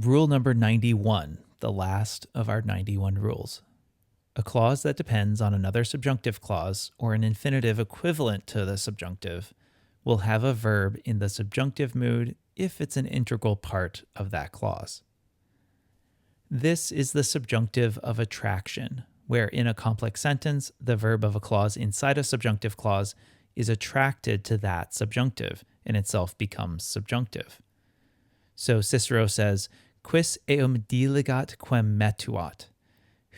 Rule number 91, the last of our 91 rules. A clause that depends on another subjunctive clause or an infinitive equivalent to the subjunctive will have a verb in the subjunctive mood if it's an integral part of that clause. This is the subjunctive of attraction, where in a complex sentence, the verb of a clause inside a subjunctive clause is attracted to that subjunctive and itself becomes subjunctive. So Cicero says, Quis eum diligat quem metuat?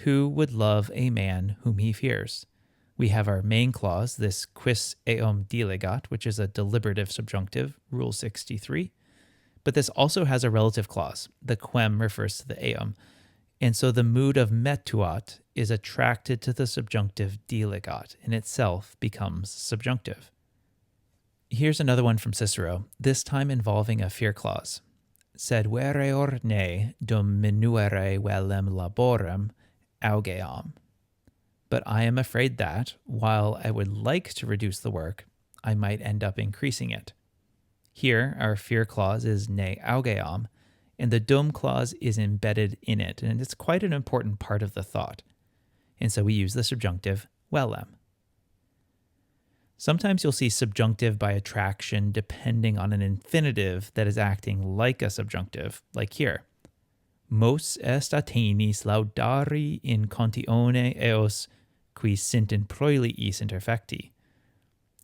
Who would love a man whom he fears? We have our main clause, this quis eum diligat, which is a deliberative subjunctive, Rule 63. But this also has a relative clause. The quem refers to the eum. And so the mood of metuat is attracted to the subjunctive diligat and itself becomes subjunctive. Here's another one from Cicero, this time involving a fear clause. Sed vereor ne dum minuere velem laborem augeam. But I am afraid that, while I would like to reduce the work, I might end up increasing it. Here, our fear clause is ne augeam, and the dum clause is embedded in it, and it's quite an important part of the thought. And so we use the subjunctive velem. Sometimes you'll see subjunctive by attraction depending on an infinitive that is acting like a subjunctive, like here. Mos est Athenis laudari in contione eos qui sint in proiliis interfecti.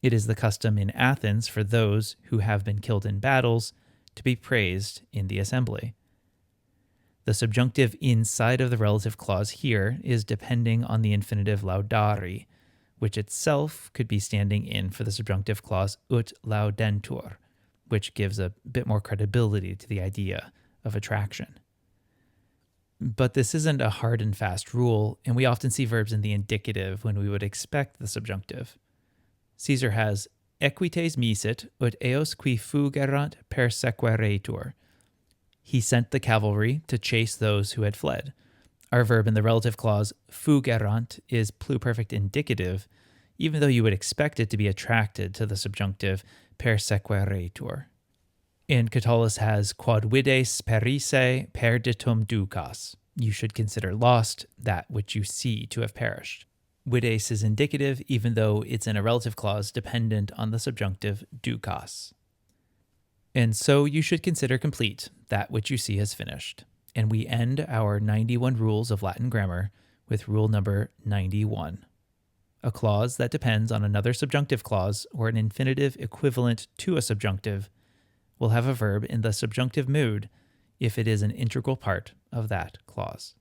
It is the custom in Athens for those who have been killed in battles to be praised in the assembly. The subjunctive inside of the relative clause here is depending on the infinitive laudari, which itself could be standing in for the subjunctive clause ut laudentur, which gives a bit more credibility to the idea of attraction. But this isn't a hard and fast rule, and we often see verbs in the indicative when we would expect the subjunctive. Caesar has equites misit ut eos qui fugerant persequeretur. He sent the cavalry to chase those who had fled. Our verb in the relative clause, fugerant, is pluperfect indicative, even though you would expect it to be attracted to the subjunctive persequeretur. And Catullus has quod vides perisse perditum ducas. You should consider lost that which you see to have perished. Vides is indicative, even though it's in a relative clause dependent on the subjunctive ducas. And so you should consider complete that which you see has finished. And we end our 91 rules of Latin grammar with rule number 91. A clause that depends on another subjunctive clause or an infinitive equivalent to a subjunctive will have a verb in the subjunctive mood if it is an integral part of that clause.